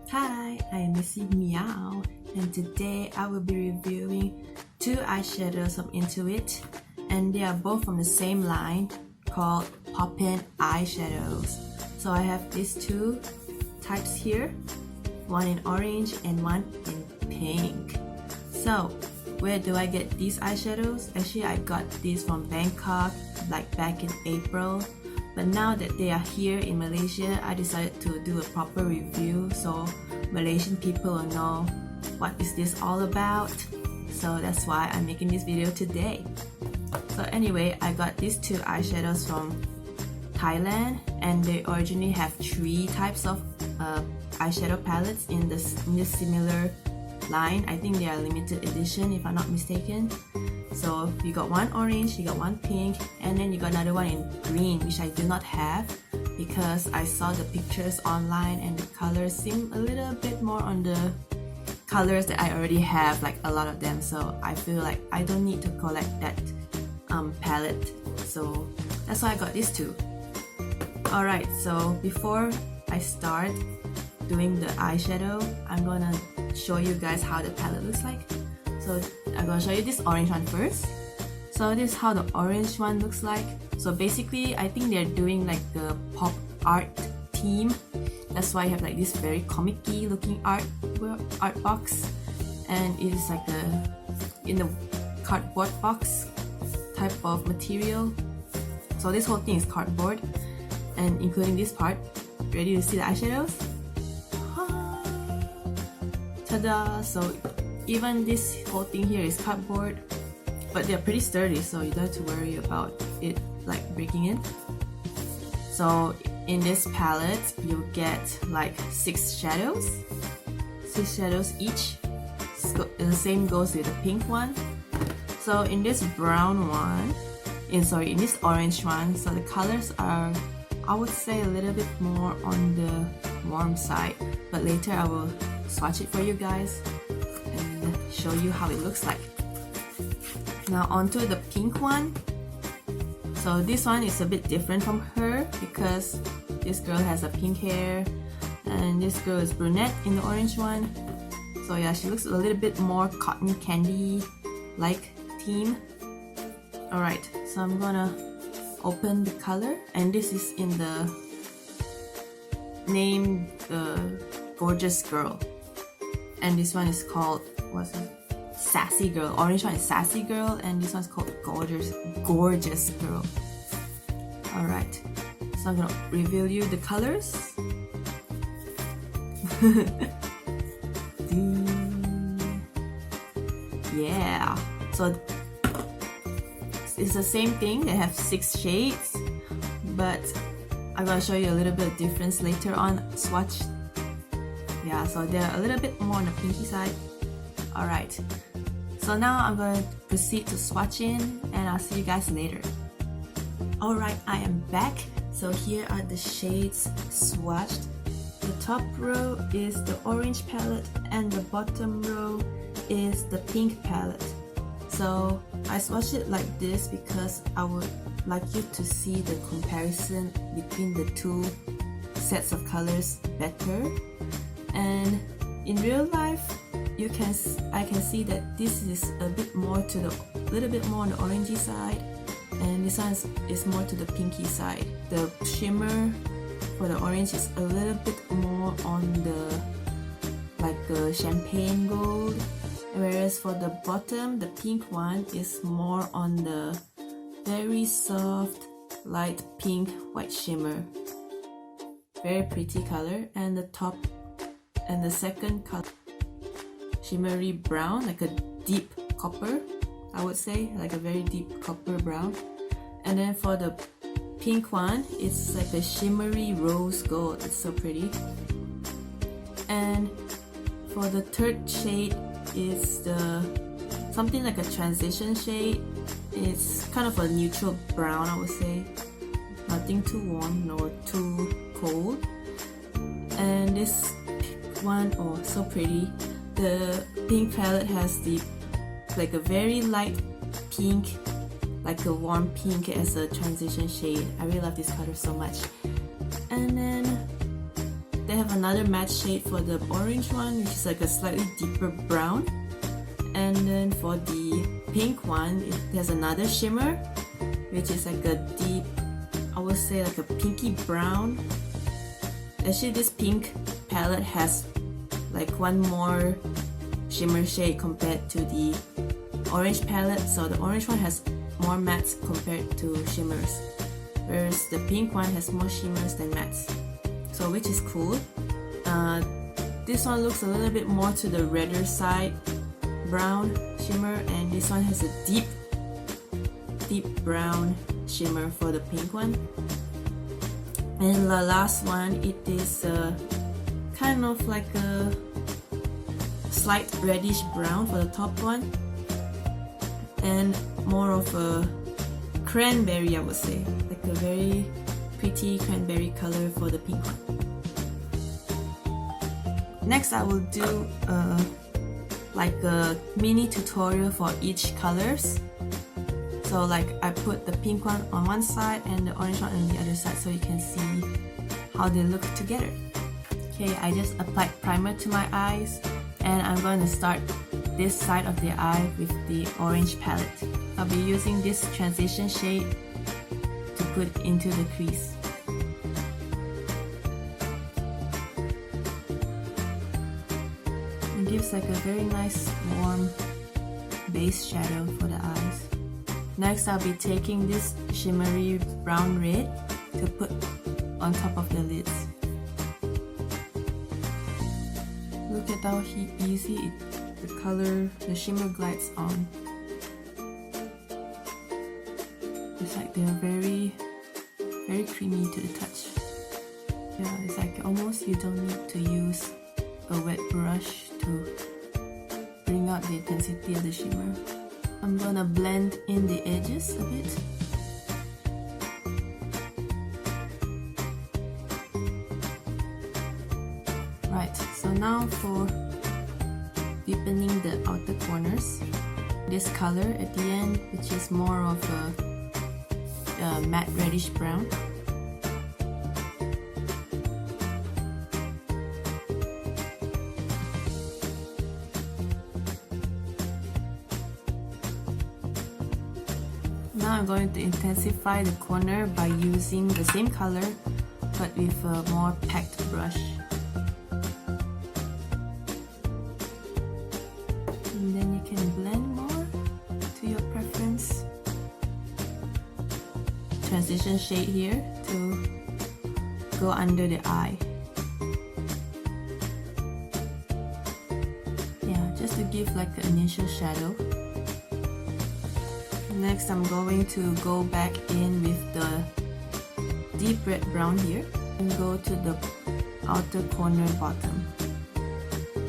Hi, I am Missy Meow, and today I will be reviewing two eyeshadows from IN2IT, and they are both from the same line called Poppin eyeshadows. So I have these two types here, one in orange and one in pink. So where do I get these eyeshadows? Actually, I got these from Bangkok like back in April. But now that they are here in Malaysia, I decided to do a proper review so Malaysian people will know what is this all about. So that's why I'm making this video today. So anyway, I got these two eyeshadows from Thailand, and they originally have three types of eyeshadow palettes in this similar line. I think they are limited edition if I'm not mistaken. So you got one orange, you got one pink, and then you got another one in green, which I do not have because I saw the pictures online and the colors seem a little bit more on the colors that I already have, like a lot of them. So I feel like I don't need to collect that palette. So that's why I got these two. Alright, so before I start doing the eyeshadow, I'm gonna show you guys how the palette looks like. So I'm gonna show you this orange one first. So this is how the orange one looks like. So basically, I think they're doing like the pop art theme. That's why I have like this very comic-y looking art box, and it is like in the cardboard box type of material. So this whole thing is cardboard, and including this part. Ready to see the eyeshadows? Ta-da! So even this whole thing here is cardboard, but they're pretty sturdy, so you don't have to worry about it like breaking in. So in this palette, you get like 6 shadows each. The same goes with the pink one. So in this brown one, in this orange one, so the colors are, I would say, a little bit more on the warm side, but later I will swatch it for you guys and show you how it looks like. Now onto the pink one. So this one is a bit different from her because this girl has a pink hair and this girl is brunette in the orange one. So yeah, she looks a little bit more cotton candy like theme. Alright, so I'm gonna open the color, and this is in the name Gorgeous Girl, and this one is called, what's it? Sassy Girl. Orange one is Sassy Girl, and this one's called Gorgeous Girl. Alright, so I'm gonna reveal you the colors. Yeah, so it's the same thing. They have 6 shades, but I'm gonna show you a little bit of difference later on swatch. Yeah, so they're a little bit more on the pinky side. Alright, so now I'm going to proceed to swatching, and I'll see you guys later. Alright, I am back. So here are the shades swatched. The top row is the orange palette, and the bottom row is the pink palette. So I swatched it like this because I would like you to see the comparison between the two sets of colors better. And in real life, I can see that this is a bit more to the little bit more on the orangey side, and this one is more to the pinky side. The shimmer for the orange is a little bit more on the like the champagne gold, whereas for the bottom, the pink one is more on the very soft light pink white shimmer. Very pretty color. And the top and the second color, shimmery brown, like a deep copper, I would say, like a very deep copper brown. And then for the pink one, it's like a shimmery rose gold. It's so pretty. And for the third shade is something like a transition shade. It's kind of a neutral brown, I would say. Nothing too warm nor too cold. And this one, oh, so pretty. The pink palette has like a very light pink, like a warm pink as a transition shade. I really love this color so much. And then they have another matte shade for the orange one, which is like a slightly deeper brown. And then for the pink one, it has another shimmer, which is like a deep, I would say like a pinky brown. Actually, this pink palette has like one more shimmer shade compared to the orange palette. So the orange one has more mattes compared to shimmers, whereas the pink one has more shimmers than mattes. So which is cool. This one looks a little bit more to the redder side brown shimmer, and this one has a deep brown shimmer for the pink one. And the last one, it is kind of like a slight reddish brown for the top one, and more of a cranberry, I would say, like a very pretty cranberry color for the pink one. Next, I will do like a mini tutorial for each colors. So like I put the pink one on one side and the orange one on the other side, so you can see how they look together. Okay, I just applied primer to my eyes, and I'm going to start this side of the eye with the orange palette. I'll be using this transition shade to put into the crease. It gives like a very nice warm base shadow for the eyes. Next, I'll be taking this shimmery brown red to put on top of the lids. Look at how easy the shimmer glides on. It's like they're very creamy to the touch. Yeah, it's like almost you don't need to use a wet brush to bring out the intensity of the shimmer. I'm gonna blend in the edges a bit. Right, so now for deepening the outer corners, this color at the end, which is more of a matte reddish brown. Now I'm going to intensify the corner by using the same color but with a more packed brush. And then you can blend more to your preference. Transition shade here to go under the eye. Yeah, just to give like an initial shadow. Next, I'm going to go back in with the deep red brown here and go to the outer corner bottom,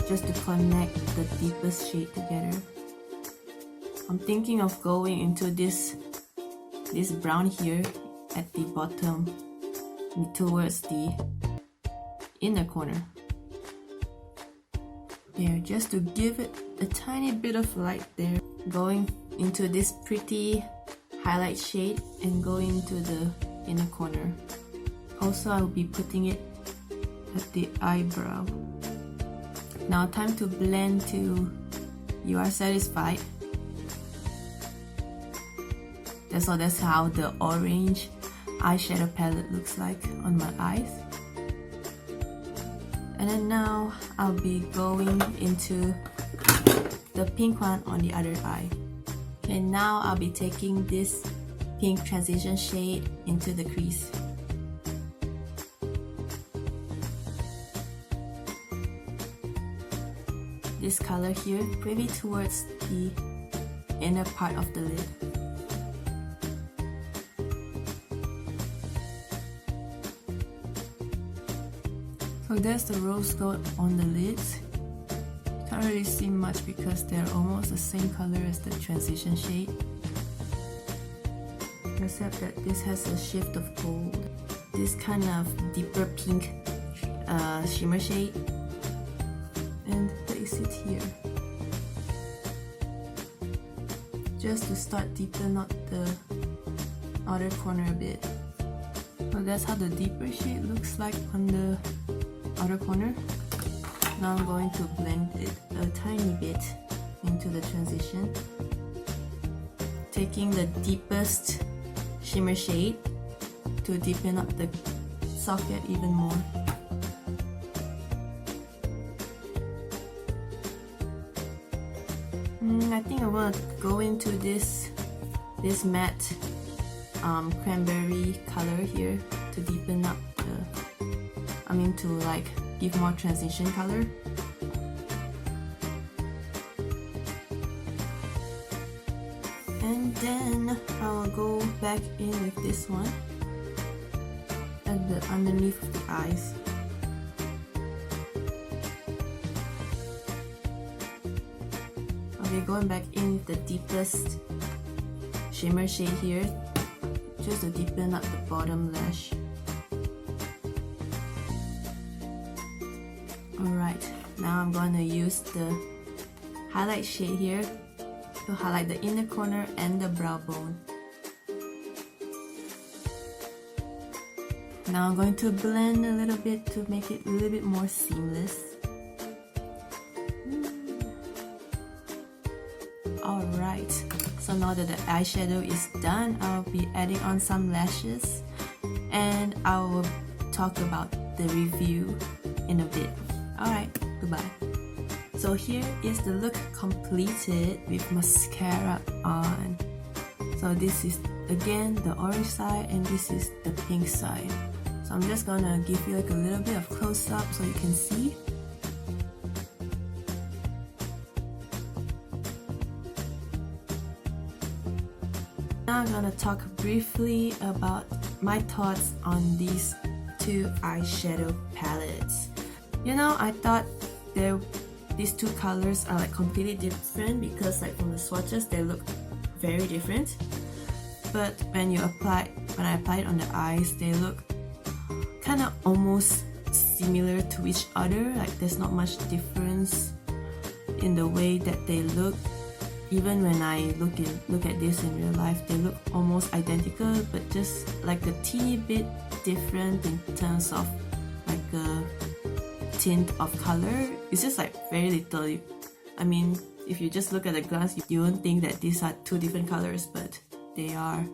just to connect the deepest shade together. I'm thinking of going into this brown here at the bottom towards the inner corner. There, just to give it a tiny bit of light there. Going into this pretty highlight shade and going into the inner corner. Also, I'll be putting it at the eyebrow. Now time to blend till you are satisfied. That's how the orange eyeshadow palette looks like on my eyes. And then now I'll be going into the pink one on the other eye. Okay, now I'll be taking this pink transition shade into the crease. This color here, maybe towards the inner part of the lid. So there's the rose gold on the lids. Can't really see much because they're almost the same color as the transition shade, except that this has a shift of gold, this kind of deeper pink shimmer shade, and place it here just to start deepen out the outer corner a bit. So that's how the deeper shade looks like on the outer corner. Now I'm going to blend it a tiny bit into the transition, taking the deepest shimmer shade to deepen up the socket even more. I think I'm gonna go into this matte cranberry color here to deepen up to like give more transition color. And then I'll go back in with this one at the underneath of the eyes. Okay, going back in with the deepest shimmer shade here, just to deepen up the bottom lash. Alright, now I'm going to use the highlight shade here to highlight the inner corner and the brow bone. Now I'm going to blend a little bit to make it a little bit more seamless. Alright, so now that the eyeshadow is done, I'll be adding on some lashes and I will talk about the review in a bit. Alright, goodbye. So here is the look completed with mascara on. So this is again the orange side and this is the pink side. So I'm just gonna give you like a little bit of close up so you can see. Now I'm gonna talk briefly about my thoughts on these two eyeshadow palettes. You know, I thought these two colors are like completely different because like from the swatches they look very different. But when I apply it on the eyes, they look kind of almost similar to each other. Like there's not much difference in the way that they look. Even when I look at this in real life, they look almost identical, but just like a teeny bit different in terms of like a tint of color. It's just like very little. I mean, if you just look at the glance, you won't think that these are two different colors, but they are.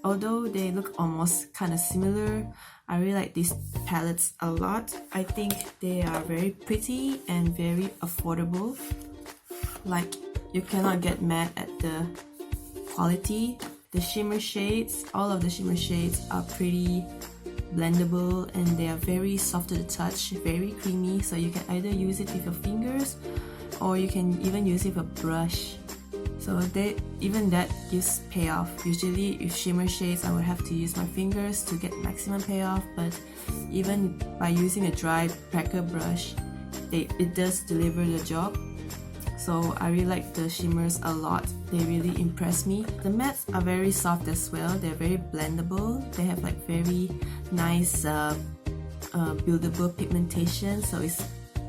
Although they look almost kind of similar, I really like these palettes a lot. I think they are very pretty and very affordable. Like, you cannot get mad at the quality. The shimmer shades, all of the shimmer shades are pretty blendable and they are very soft to the touch, very creamy, so you can either use it with your fingers or you can even use it with a brush. So even that gives payoff. Usually with shimmer shades I would have to use my fingers to get maximum payoff, but even by using a dry packer brush, it does deliver the job. So I really like the shimmers a lot. They really impress me. The mattes are very soft as well. They're very blendable. They have like very nice buildable pigmentation, so it's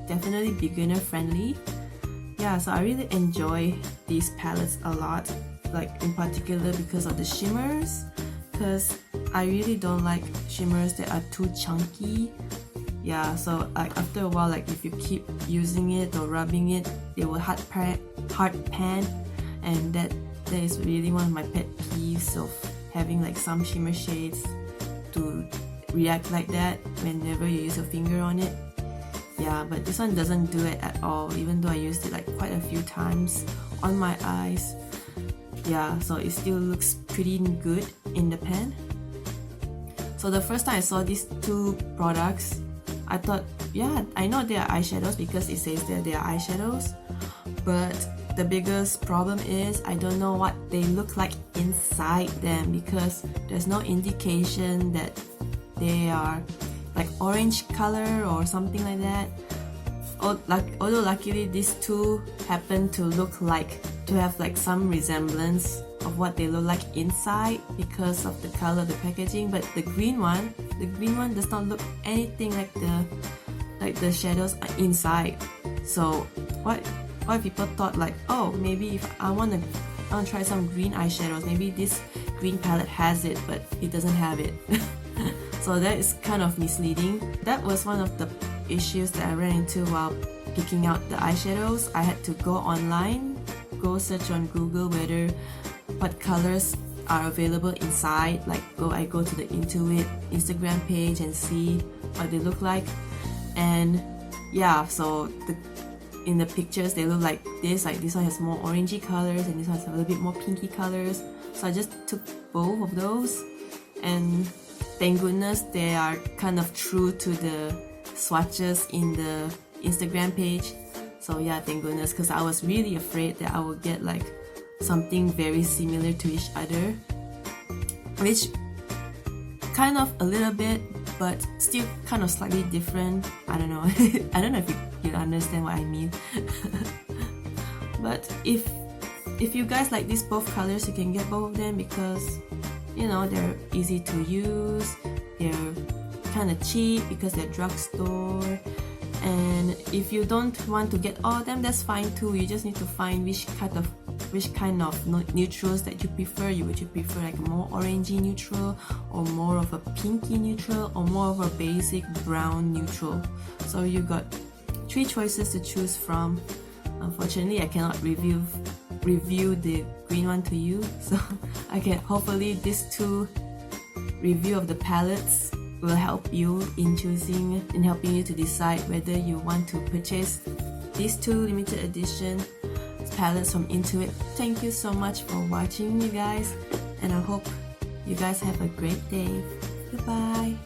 definitely beginner friendly. Yeah, so I really enjoy these palettes a lot, like in particular because of the shimmers, because I really don't like shimmers that are too chunky. Yeah, so like after a while, like if you keep using it or rubbing it, it will hard pan, and that is really one of my pet peeves of having like some shimmer shades to react like that whenever you use your finger on it. Yeah, but this one doesn't do it at all, even though I used it like quite a few times on my eyes. Yeah, so it still looks pretty good in the pan. So the first time I saw these two products, I thought, yeah, I know they are eyeshadows because it says that they are eyeshadows, but the biggest problem is I don't know what they look like inside them because there's no indication that they are like orange color or something like that. Although luckily these two happen to have like some resemblance of what they look like inside because of the color of the packaging, but the green one does not look anything like the shadows are inside. So what people thought, like, oh, maybe if I want to try some green eyeshadows, maybe this green palette has it, but it doesn't have it. So that is kind of misleading. That was one of the issues that I ran into while picking out the eyeshadows. I had to go online, go search on Google whether what colors are available inside. Like I go to the IN2IT Instagram page and see what they look like. And yeah, so in the pictures they look like this. Like this one has more orangey colors and this one has a little bit more pinky colors. So I just took both of those, and thank goodness they are kind of true to the swatches in the Instagram page. So yeah, thank goodness, because I was really afraid that I would get like something very similar to each other, which kind of a little bit, but still kind of slightly different. I don't know. I don't know if you understand what I mean. But if you guys like these both colors, you can get both of them because you know they're easy to use, they're kind of cheap because they're drugstore. And if you don't want to get all of them, that's fine too. You just need to find which kind of neutrals that you prefer. Would you prefer like a more orangey neutral, or more of a pinky neutral, or more of a basic brown neutral? So you got 3 choices to choose from. Unfortunately, I cannot review the green one to you, so I can hopefully these 2 review of the palettes will help you in helping you to decide whether you want to purchase these 2 limited edition palettes from IN2IT. Thank you so much for watching, you guys, and I hope you guys have a great day. Goodbye.